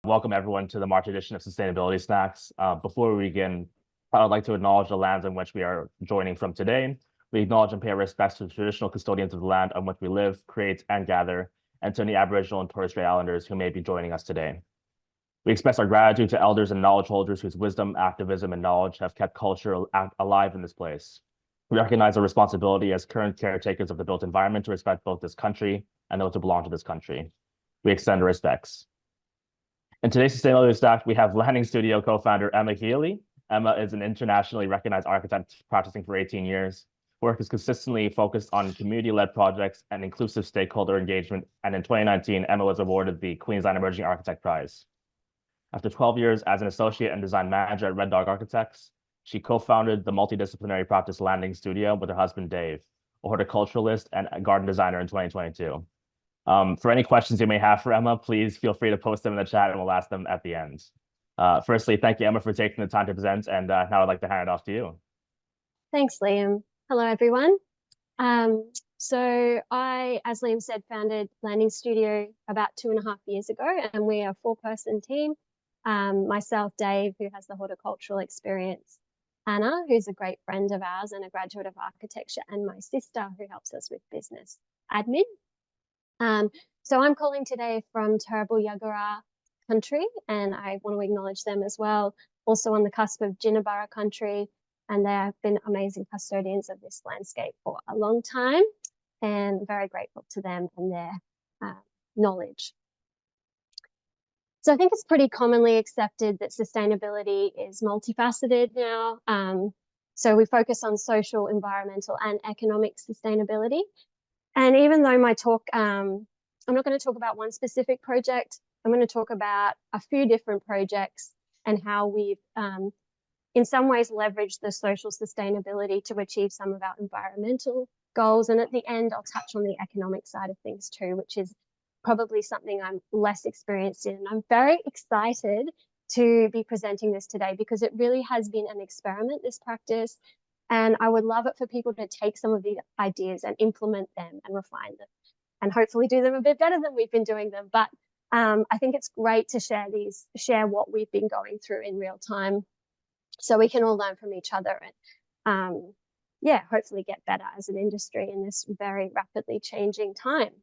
Welcome everyone to the March edition of Sustainability Snacks. Before we begin, I would like to acknowledge the lands on which we are joining from today. We acknowledge and pay our respects to the traditional custodians of the land on which we live, create, and gather, and to any Aboriginal and Torres Strait Islanders who may be joining us today. We express our gratitude to elders and knowledge holders whose wisdom, activism, and knowledge have kept culture alive in this place. We recognize our responsibility as current caretakers of the built environment to respect both this country and those who belong to this country. We extend our respects. In today's Sustainability Stack, we have Landing Studio co-founder Emma Healy. Emma is an internationally recognized architect practicing for 18 years. Work is consistently focused on community-led projects and inclusive stakeholder engagement. And in 2019, Emma was awarded the Queensland Emerging Architect Prize. After 12 years as an associate and design manager at Red Dog Architects, she co-founded the multidisciplinary practice Landing Studio with her husband, Dave, a horticulturalist and a garden designer in 2022. For any questions you may have for Emma, please feel free to post them in the chat and we'll ask them at the end. Firstly, thank you, Emma, for taking the time to present. And now I'd like to hand it off to you. Thanks, Liam. Hello, everyone. So I, as Liam said, founded Landing Studio about 2.5 years ago, and we are a 4-person team. Myself, Dave, who has the horticultural experience, Anna, who's a great friend of ours and a graduate of architecture, and my sister, who helps us with business admin. So I'm calling today from Turrbal Yagara country, and I want to acknowledge them as well. Also on the cusp of Jinnabara country, and they have been amazing custodians of this landscape for a long time, and very grateful to them and their knowledge. So I think it's pretty commonly accepted that sustainability is multifaceted now. So we focus on social, environmental, and economic sustainability. And even though my talk, I'm not going to talk about one specific project, I'm going to talk about a few different projects and how we've, in some ways, leveraged the social sustainability to achieve some of our environmental goals. And at the end, I'll touch on the economic side of things too, which is probably something I'm less experienced in. And I'm very excited to be presenting this today because it really has been an experiment, this practice. And I would love it for people to take some of the ideas and implement them and refine them and hopefully do them a bit better than we've been doing them. But I think it's great to share what we've been going through in real time so we can all learn from each other and hopefully get better as an industry in this very rapidly changing time.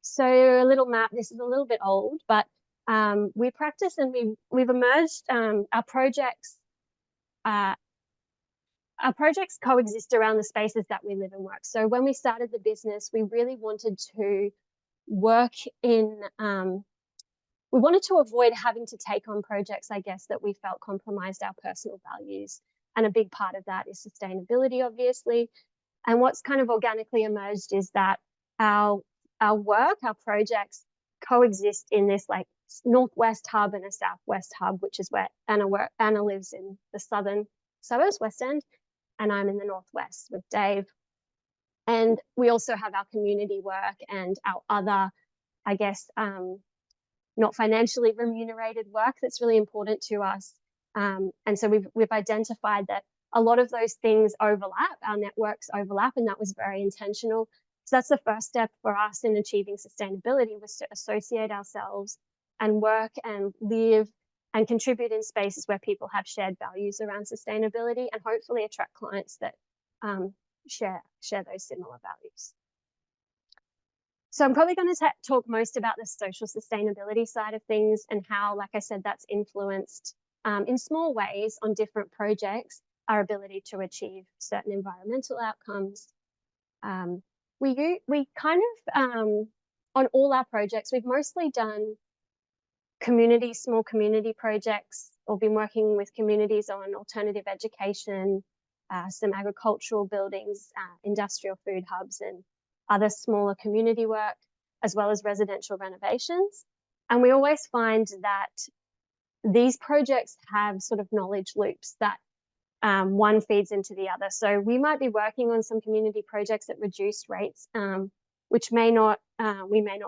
So a little map, this is a little bit old, but we practice and we've emerged, our projects coexist around the spaces that we live and work. So when we started the business, we really wanted to work in, we wanted to avoid having to take on projects, I guess, that we felt compromised our personal values. And a big part of that is sustainability, obviously. And what's kind of organically emerged is that our work, our projects coexist in this like northwest hub and a southwest hub, which is where Anna lives in the southern suburbs, West End, and I'm in the northwest with Dave. And we also have our community work and our other, I guess, not financially remunerated work that's really important to us. And so we've identified that a lot of those things overlap, our networks overlap, and that was very intentional. So that's the first step for us in achieving sustainability, was to associate ourselves and work and live and contribute in spaces where people have shared values around sustainability and hopefully attract clients that share those similar values. So I'm probably going to talk most about the social sustainability side of things and how, like I said, that's influenced in small ways on different projects, our ability to achieve certain environmental outcomes. We kind of, on all our projects, we've mostly done small community projects, or been working with communities on alternative education, some agricultural buildings, industrial food hubs, and other smaller community work, as well as residential renovations. And we always find that these projects have sort of knowledge loops that one feeds into the other. So we might be working on some community projects at reduced rates, which we may not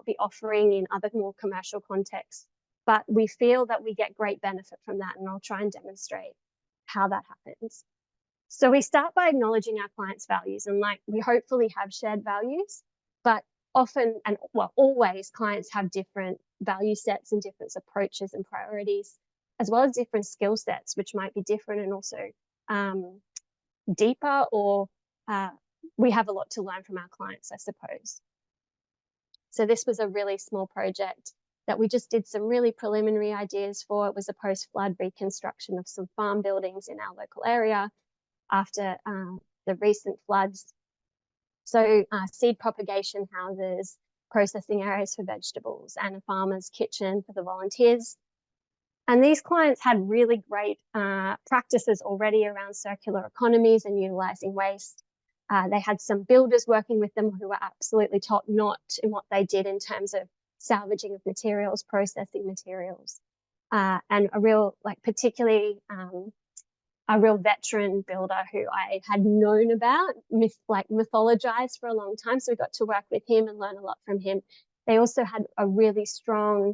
be offering in other more commercial contexts. But we feel that we get great benefit from that, and I'll try and demonstrate how that happens. So we start by acknowledging our clients' values, and like we hopefully have shared values, but often, and well, always, clients have different value sets and different approaches and priorities, as well as different skill sets, which might be different and also deeper, or we have a lot to learn from our clients, I suppose. So this was a really small project that we just did some really preliminary ideas for. It was a post-flood reconstruction of some farm buildings in our local area after the recent floods. So seed propagation houses, processing areas for vegetables, and a farmer's kitchen for the volunteers. And these clients had really great practices already around circular economies and utilizing waste. They had some builders working with them who were absolutely top-notch in what they did in terms of salvaging of materials, processing materials, and a real, like, particularly a real veteran builder who I had known about, mythologized for a long time. So we got to work with him and learn a lot from him. They also had a really strong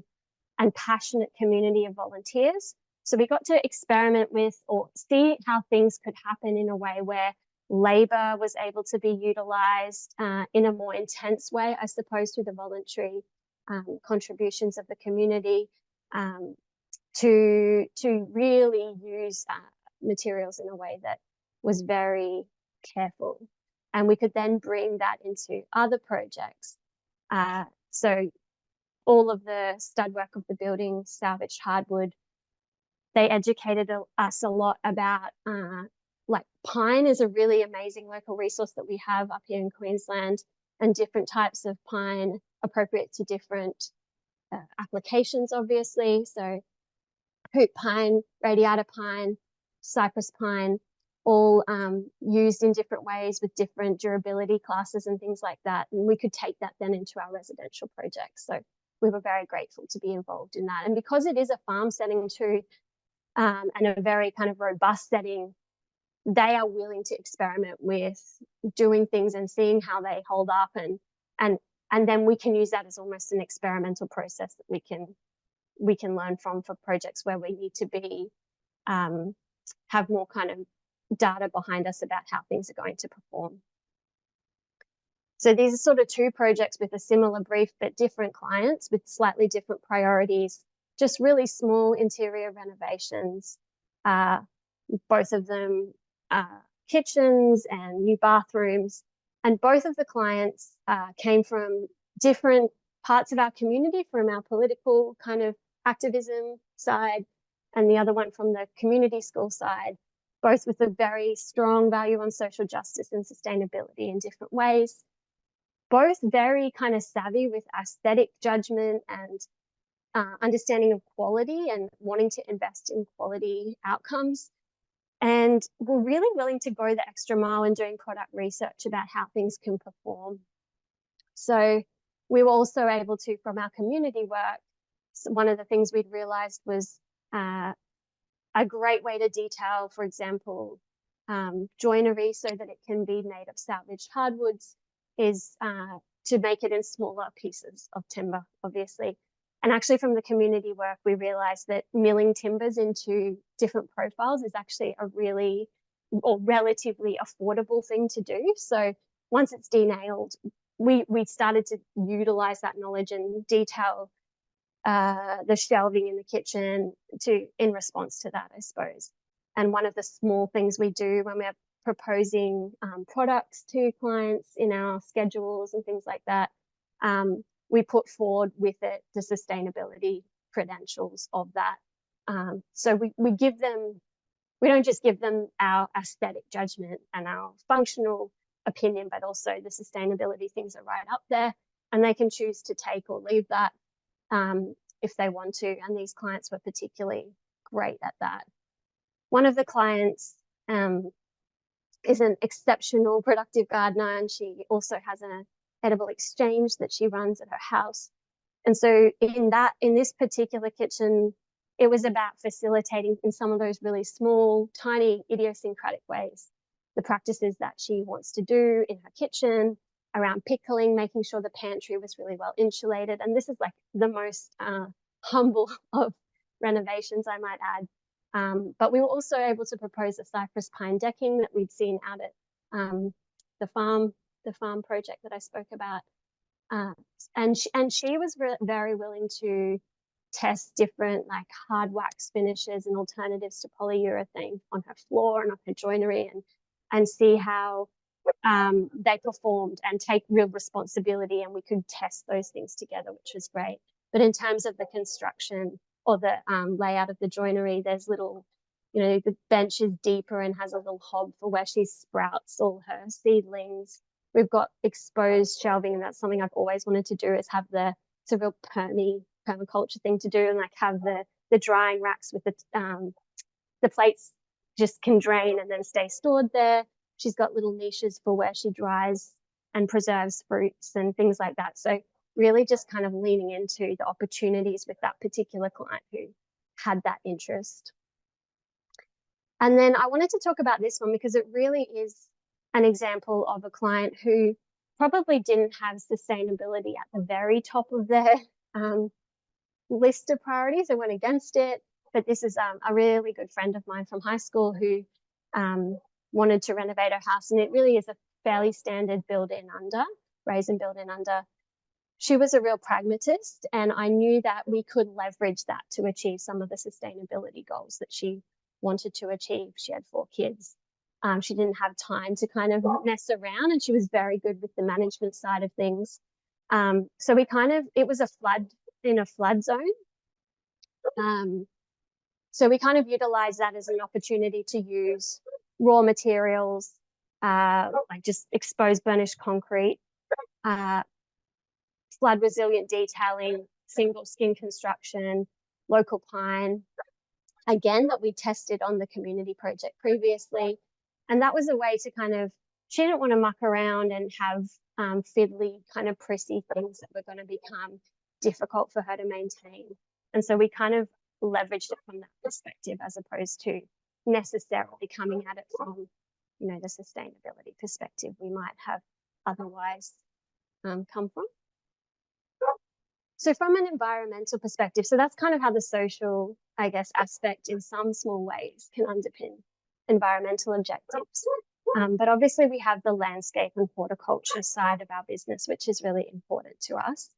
and passionate community of volunteers. So we got to experiment with or see how things could happen in a way where labor was able to be utilized in a more intense way, I suppose, through the voluntary contributions of the community, to really use materials in a way that was very careful. And we could then bring that into other projects. So all of the stud work of the building, salvaged hardwood, they educated us a lot about like pine is a really amazing local resource that we have up here in Queensland, and different types of pine appropriate to different applications, obviously. So hoop pine, radiata pine, cypress pine, all used in different ways with different durability classes and things like that. And we could take that then into our residential projects. So we were very grateful to be involved in that. And because it is a farm setting too, and a very kind of robust setting, they are willing to experiment with doing things and seeing how they hold up, and then we can use that as almost an experimental process that we can learn from for projects where we need to be have more kind of data behind us about how things are going to perform. So these are sort of two projects with a similar brief, but different clients with slightly different priorities, just really small interior renovations, both of them kitchens and new bathrooms. And both of the clients came from different parts of our community, from our political kind of activism side, and the other one from the community school side, both with a very strong value on social justice and sustainability in different ways. Both very kind of savvy with aesthetic judgment and understanding of quality and wanting to invest in quality outcomes. And we're really willing to go the extra mile in doing product research about how things can perform. So we were also able to, from our community work, one of the things we'd realized was a great way to detail, for example, joinery so that it can be made of salvaged hardwoods is to make it in smaller pieces of timber, obviously. And actually from the community work, we realized that milling timbers into different profiles is actually a really or relatively affordable thing to do. So once it's denailed, we started to utilize that knowledge and detail the shelving in the kitchen in response to that, I suppose. And one of the small things we do when we're proposing products to clients in our schedules and things like that, we put forward with it the sustainability credentials of that. So we give them, we don't just give them our aesthetic judgment and our functional opinion, but also the sustainability things are right up there, and they can choose to take or leave that if they want to. And these clients were particularly great at that. One of the clients is an exceptional productive gardener, and she also has an edible exchange that she runs at her house. And so in this particular kitchen, it was about facilitating in some of those really small, tiny, idiosyncratic ways the practices that she wants to do in her kitchen around pickling, making sure the pantry was really well insulated. And this is like the most humble of renovations, I might add. But we were also able to propose a cypress pine decking that we'd seen out at the farm project that I spoke about. And she was very willing to test different like hard wax finishes and alternatives to polyurethane on her floor and on her joinery, and see how they performed and take real responsibility, and we could test those things together, which was great. But in terms of the construction or the layout of the joinery, there's little, the bench is deeper and has a little hob for where she sprouts all her seedlings. We've got exposed shelving, and that's something I've always wanted to do, is have it's a real permaculture thing to do, and like have the drying racks with the plates just can drain and then stay stored there. She's got little niches for where she dries and preserves fruits and things like that. So really just kind of leaning into the opportunities with that particular client who had that interest. And then I wanted to talk about this one because it really is an example of a client who probably didn't have sustainability at the very top of their list of priorities. They went against it. But this is a really good friend of mine from high school who wanted to renovate her house. And it really is a fairly standard build in under, raise and build in under. She was a real pragmatist, and I knew that we could leverage that to achieve some of the sustainability goals that she wanted to achieve. She had 4 kids. She didn't have time to kind of mess around, and she was very good with the management side of things. So it was a flood in a flood zone. So we kind of utilized that as an opportunity to use raw materials, like just exposed burnished concrete, flood resilient detailing, single skin construction, local pine, again, that we tested on the community project previously. And that was a way to she didn't want to muck around and have fiddly kind of prissy things that were going to become difficult for her to maintain. And so we kind of leveraged it from that perspective, as opposed to necessarily coming at it from, the sustainability perspective we might have otherwise come from. So from an environmental perspective, so that's kind of how the social, aspect in some small ways can underpin environmental objectives. But obviously we have the landscape and horticulture side of our business, which is really important to us.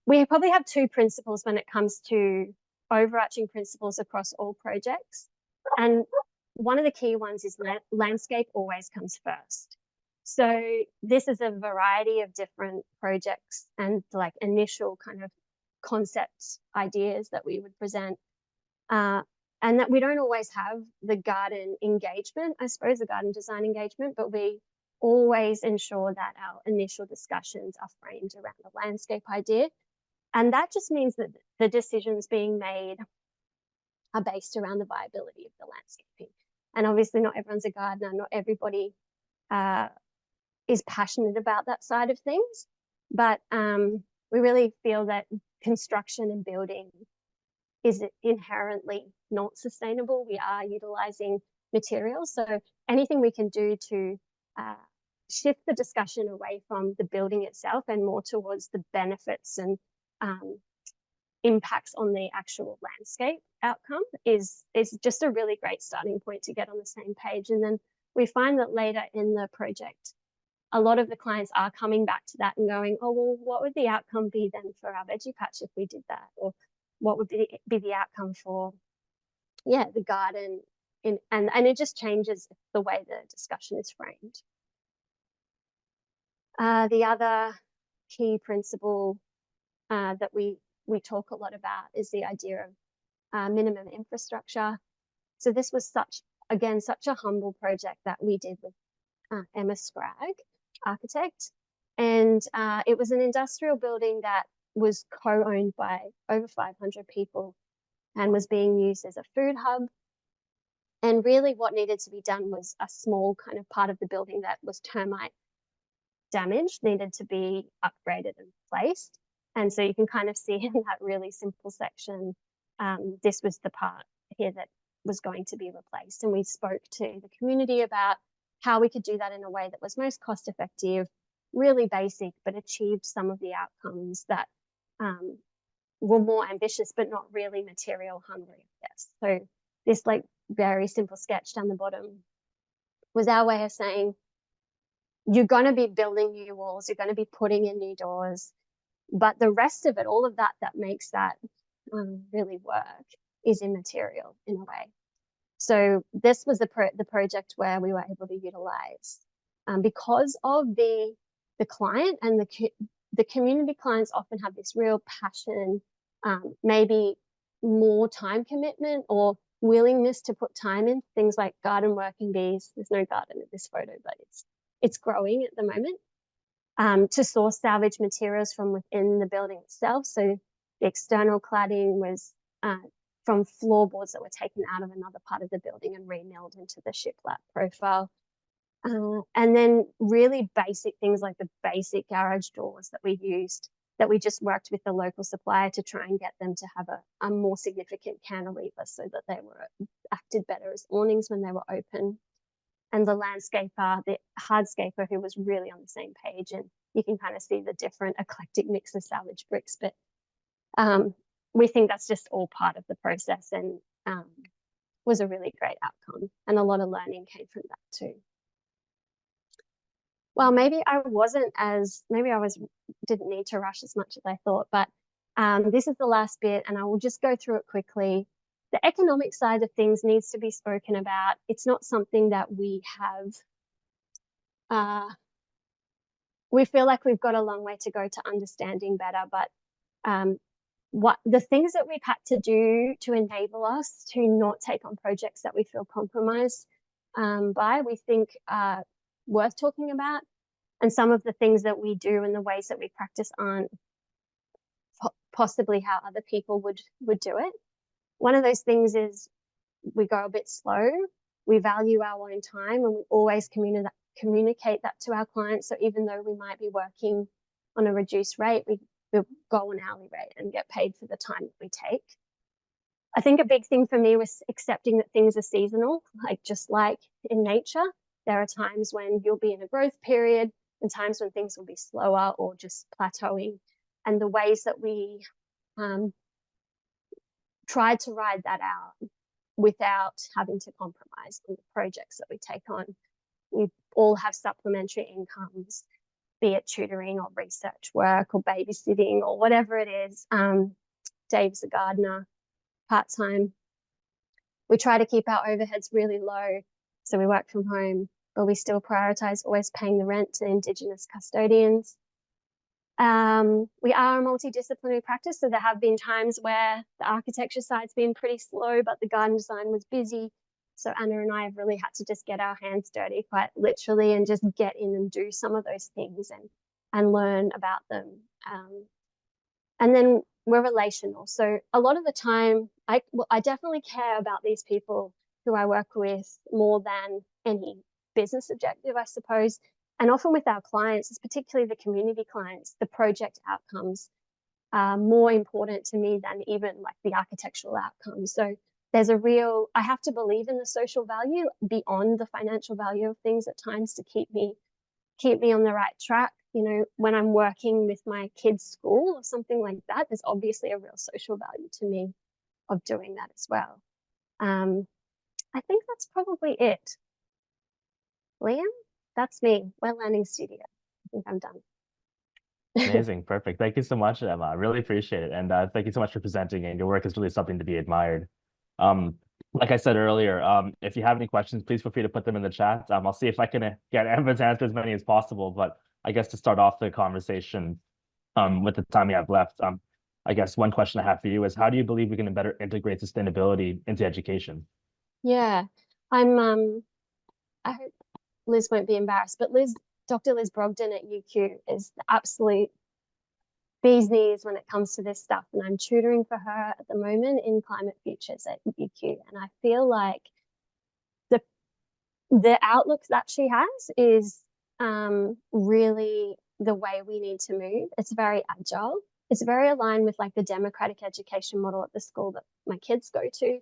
We probably have 2 principles when it comes to overarching principles across all projects. And one of the key ones is landscape always comes first. So this is a variety of different projects and like initial kind of concept ideas that we would present. And that we don't always have the garden engagement, the garden design engagement, but we always ensure that our initial discussions are framed around the landscape idea. And that just means that the decisions being made are based around the viability of the landscaping. And obviously not everyone's a gardener, not everybody is passionate about that side of things. But we really feel that construction and building is inherently not sustainable. We are utilizing materials. So anything we can do to shift the discussion away from the building itself and more towards the benefits and impacts on the actual landscape outcome is just a really great starting point to get on the same page. And then we find that later in the project, a lot of the clients are coming back to that and going, oh, well, what would the outcome be then for our veggie patch if we did that? Or what would be the outcome for, the garden? And it just changes the way the discussion is framed. The other key principle that we talk a lot about is the idea of minimum infrastructure. So this was such a humble project that we did with Emma Scragg, architect. And it was an industrial building that was co-owned by over 500 people and was being used as a food hub. And really what needed to be done was a small kind of part of the building that was termite damaged, needed to be upgraded and replaced. And so you can kind of see in that really simple section, this was the part here that was going to be replaced. And we spoke to the community about how we could do that in a way that was most cost effective, really basic, but achieved some of the outcomes that were more ambitious, but not really material hungry, I guess. So this like very simple sketch down the bottom was our way of saying, you're going to be building new walls, you're going to be putting in new doors, but the rest of it, all of that makes that really work, is immaterial in a way. So this was the project where we were able to utilize, because of the client and the community clients often have this real passion, maybe more time commitment or willingness to put time in things like garden working bees. There's no garden in this photo, but it's growing at the moment. To source salvage materials from within the building itself. So the external cladding was from floorboards that were taken out of another part of the building and re-milled into the shiplap profile. And then really basic things like the basic garage doors that we used, that we just worked with the local supplier to try and get them to have a more significant cantilever so that they acted better as awnings when they were open. And the landscaper, the hardscaper, who was really on the same page, and you can kind of see the different eclectic mix of salvage bricks, but we think that's just all part of the process, and was a really great outcome, and a lot of learning came from that too. Well, maybe I didn't need to rush as much as I thought, but this is the last bit, and I will just go through it quickly. The economic side of things needs to be spoken about. It's not something that we have, we feel like we've got a long way to go to understanding better, but what the things that we've had to do to enable us to not take on projects that we feel compromised by, we think are worth talking about. And some of the things that we do and the ways that we practice aren't possibly how other people would do it. One of those things is we go a bit slow. We value our own time, and we always communicate that to our clients. So even though we might be working on a reduced rate, we go on hourly rate and get paid for the time that we take. I think a big thing for me was accepting that things are seasonal, just like in nature. There are times when you'll be in a growth period and times when things will be slower or just plateauing. And the ways that we tried to ride that out without having to compromise on the projects that we take on. We all have supplementary incomes, be it tutoring or research work or babysitting or whatever it is. Dave's a gardener, part-time. We try to keep our overheads really low, so we work from home, but we still prioritize always paying the rent to Indigenous custodians. We are a multidisciplinary practice, so there have been times where the architecture side's been pretty slow, but the garden design was busy. So Anna and I have really had to just get our hands dirty, quite literally, and just get in and do some of those things and learn about them. And then we're relational. So a lot of the time, I definitely care about these people who I work with more than any business objective, I suppose. And often with our clients, it's particularly the community clients, the project outcomes are more important to me than even like the architectural outcomes. So there's I have to believe in the social value beyond the financial value of things at times to keep me on the right track. You know, when I'm working with my kids' school or something like that, there's obviously a real social value to me of doing that as well. I think that's probably it. Liam, that's me. We're Landing Studio. I think I'm done. Amazing. Perfect. Thank you so much, Emma. I really appreciate it. And thank you so much for presenting. And your work is really something to be admired. Like I said earlier, if you have any questions, please feel free to put them in the chat. I'll see if I can get Emma's answer as many as possible. But I guess to start off the conversation, with the time we have left, I guess one question I have for you is, how do you believe we can better integrate sustainability into education? Yeah, I hope Liz won't be embarrassed, but Dr. Liz Brogden at UQ is the absolute bee's knees when it comes to this stuff. And I'm tutoring for her at the moment in climate futures at UQ. And I feel like the outlook that she has is really the way we need to move. It's very agile. It's very aligned with like the democratic education model at the school that my kids go to,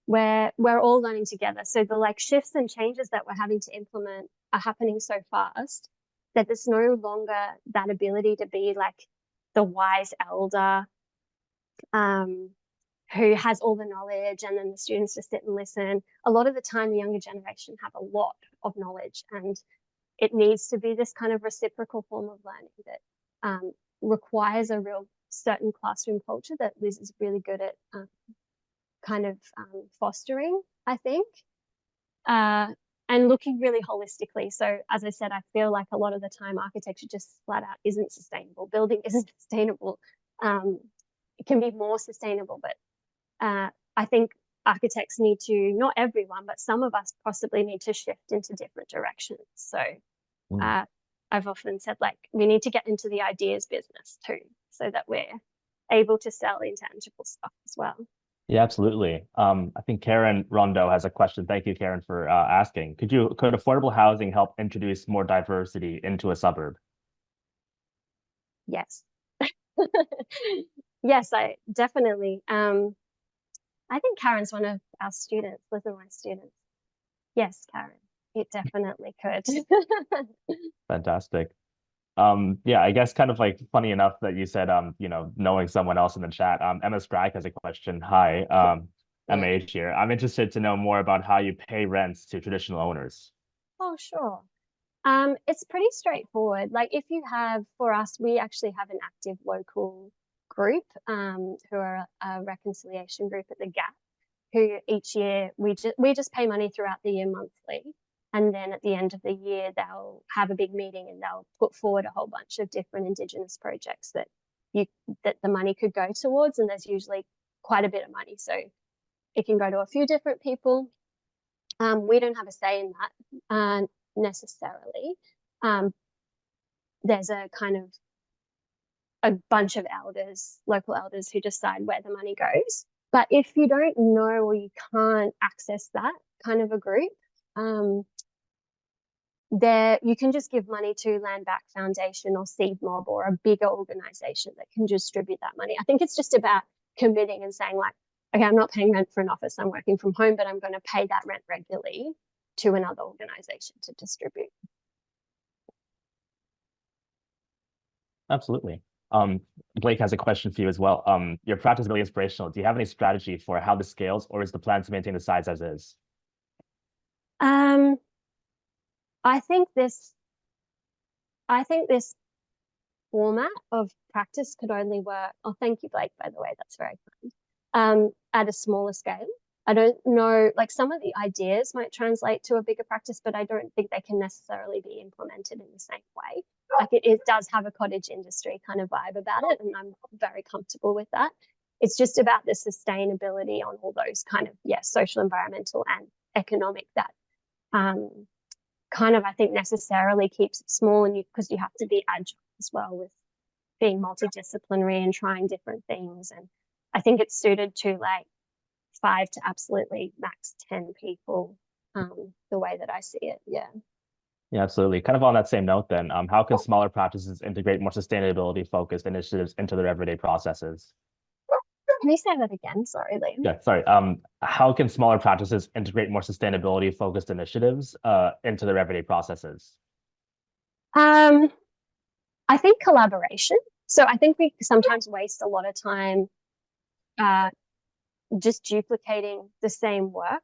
where we're all learning together. So the like shifts and changes that we're having to implement are happening so fast that there's no longer that ability to be like the wise elder who has all the knowledge and then the students just sit and listen. A lot of the time, the younger generation have a lot of knowledge, and it needs to be this kind of reciprocal form of learning that requires a real certain classroom culture that Liz is really good at fostering, I think, and looking really holistically. So as I said, I feel like a lot of the time architecture just flat out isn't sustainable. Building isn't sustainable. It can be more sustainable, but I think architects need to, not everyone, but some of us possibly need to shift into different directions. So I've often said, like, we need to get into the ideas business too, so that we're able to sell intangible stuff as well. Yeah, absolutely. I think Karen Rondo has a question. Thank you, Karen, for asking. Could affordable housing help introduce more diversity into a suburb? Yes. Yes, I definitely. I think Karen's one of our students, was one of my students. Yes, Karen, it definitely could. Fantastic. Yeah, I guess kind of like funny enough that you said, knowing someone else in the chat. Emma Sprague has a question. Hi, MH here. I'm interested to know more about how you pay rents to traditional owners. Oh, sure. It's pretty straightforward. Like if you have, for us, we actually have an active local group, who are a reconciliation group at the Gap, who each year we just pay money throughout the year monthly. And then at the end of the year, they'll have a big meeting and they'll put forward a whole bunch of different Indigenous projects that the money could go towards. And there's usually quite a bit of money. So it can go to a few different people. We don't have a say in that necessarily. There's a kind of a bunch of elders, local elders, who decide where the money goes. But if you don't know or you can't access that kind of a group, there you can just give money to Land Back Foundation or Seed Mob or a bigger organization that can distribute that money. I think it's just about committing and saying, like, okay, I'm not paying rent for an office, I'm working from home, but I'm going to pay that rent regularly to another organization to distribute. Absolutely. Blake has a question for you as well. Your practice is really inspirational. Do you have any strategy for how this scales, or is the plan to maintain the size as is? I think this format of practice could only work. Oh, thank you, Blake, by the way. That's very kind. At a smaller scale. I don't know, like some of the ideas might translate to a bigger practice, but I don't think they can necessarily be implemented in the same way. Like it does have a cottage industry kind of vibe about it, and I'm very comfortable with that. It's just about the sustainability on all those kind of, social, environmental, and economic that kind of, I think, necessarily keeps it small, and because you have to be agile as well with being multidisciplinary and trying different things. And I think it's suited to like 5 to absolutely max 10 people, the way that I see it. Yeah, absolutely. Kind of on that same note then, how can smaller practices integrate more sustainability focused initiatives into their everyday processes? Can you say that again? Sorry, Liam. Yeah, sorry. How can smaller practices integrate more sustainability focused initiatives into their everyday processes? I think collaboration. So I think we sometimes waste a lot of time just duplicating the same work.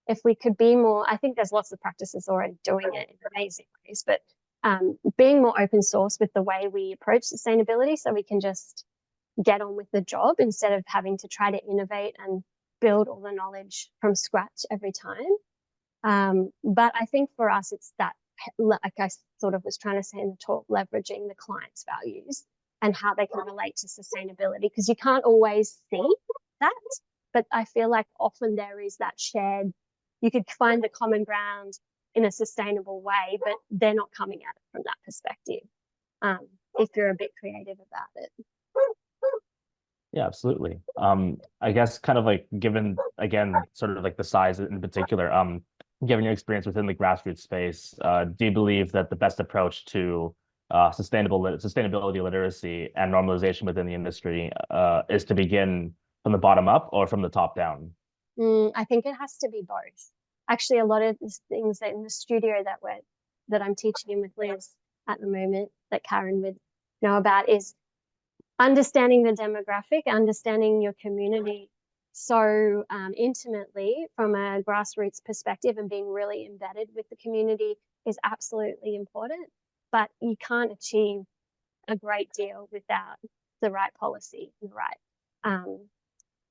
If we could be more, I think there's lots of practices already doing it in amazing ways, but being more open source with the way we approach sustainability, so we can just get on with the job instead of having to try to innovate and build all the knowledge from scratch every time. But I think for us, it's that, like I sort of was trying to say in the talk, leveraging the client's values and how they can relate to sustainability, because you can't always see that. But I feel like often there is that shared, you could find the common ground in a sustainable way, but they're not coming at it from that perspective, if you're a bit creative about it. Yeah, absolutely. I guess kind of like given, again, sort of like the size in particular, given your experience within the grassroots space, do you believe that the best approach to sustainability literacy and normalization within the industry is to begin from the bottom up or from the top down? I think it has to be both. Actually, a lot of the things that in the studio that I'm teaching in with Liz at the moment, that Karen would know about, is understanding the demographic, understanding your community so intimately from a grassroots perspective, and being really embedded with the community is absolutely important, but you can't achieve a great deal without the right policy, the right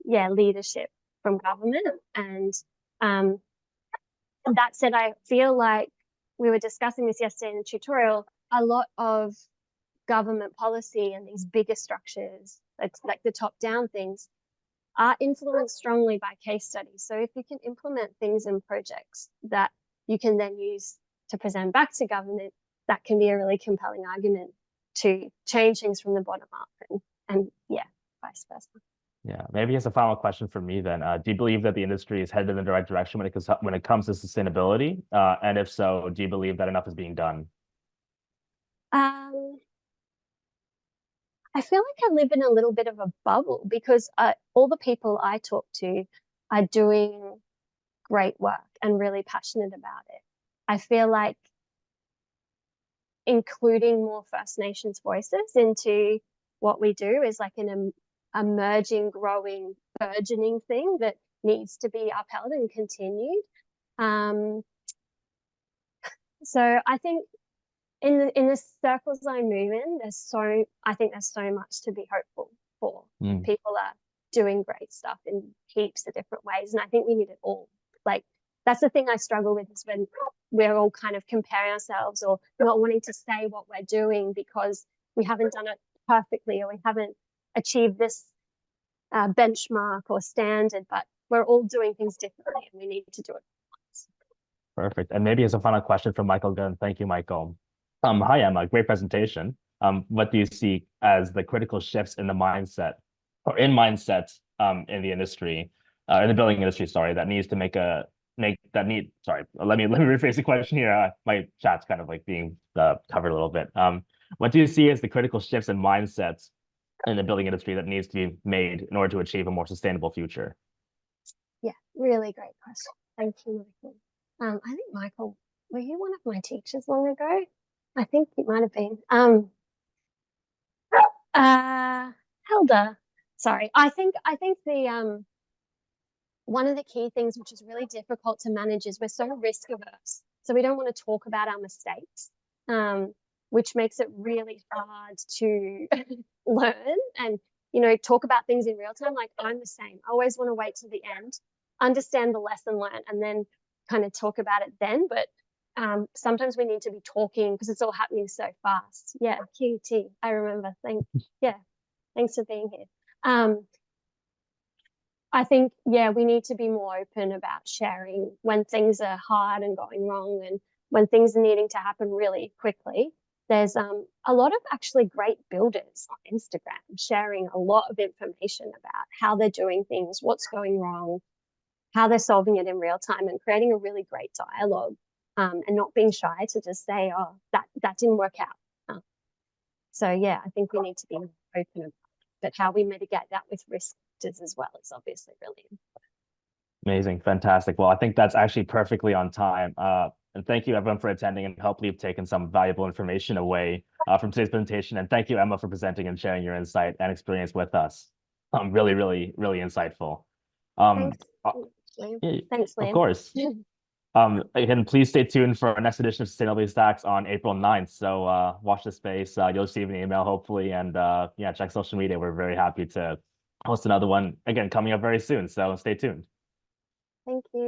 leadership from government. And that said, I feel like we were discussing this yesterday in the tutorial, a lot of government policy and these bigger structures, like the top-down things, are influenced strongly by case studies. So if you can implement things in projects that you can then use to present back to government, that can be a really compelling argument to change things from the bottom up, and yeah, vice versa. Yeah, maybe as a final question for me then, do you believe that the industry is headed in the right direction when it comes to sustainability? And if so, do you believe that enough is being done? I feel like I live in a little bit of a bubble because all the people I talk to are doing great work and really passionate about it. I feel like including more First Nations voices into what we do is like an emerging, growing, burgeoning thing that needs to be upheld and continued. So I think in the circles I move in, I think there's so much to be hopeful for. People are doing great stuff in heaps of different ways, and I think we need it all. Like, that's the thing I struggle with, is when we're all kind of comparing ourselves or not wanting to say what we're doing because we haven't done it perfectly or we haven't achieved this benchmark or standard, but we're all doing things differently and we need to do it. Perfect. And maybe as a final question from Michael Gunn. Thank you, Michael. Hi, Emma. Great presentation. What do you see as the critical shifts in the mindset or in mindset in the industry, in the building industry, sorry, that needs to sorry, let me rephrase the question here. My chat's kind of like being covered a little bit. What do you see as the critical shifts in mindsets in the building industry that needs to be made in order to achieve a more sustainable future? Yeah, really great question. Thank you, Michael. I think, Michael, were you one of my teachers long ago? I think you might have been. Helder. Sorry. I think the one of the key things which is really difficult to manage is we're so risk averse. So we don't want to talk about our mistakes, which makes it really hard to learn and, talk about things in real time. Like, I'm the same. I always want to wait till the end, understand the lesson learned, and then kind of talk about it then. But sometimes we need to be talking because it's all happening so fast. Yeah, QT. I remember. Thanks for being here. I think, we need to be more open about sharing when things are hard and going wrong, and when things are needing to happen really quickly. There's a lot of actually great builders on Instagram sharing a lot of information about how they're doing things, what's going wrong, how they're solving it in real time, and creating a really great dialogue, and not being shy to just say, oh, that didn't work out. So yeah, I think we need to be open about it, but how we mitigate that with risk as well is obviously really important. Amazing. Fantastic. Well, I think that's actually perfectly on time. And thank you everyone for attending, and hopefully you've taken some valuable information away from today's presentation. And thank you, Emma, for presenting and sharing your insight and experience with us. Really, really, really insightful. Thanks, Thanks, Liam. Of course. Again, please stay tuned for our next edition of Sustainability Stacks on April 9th. So watch the space. You'll receive an email, hopefully. And check social media. We're very happy to host another one, again, coming up very soon. So stay tuned. Thank you.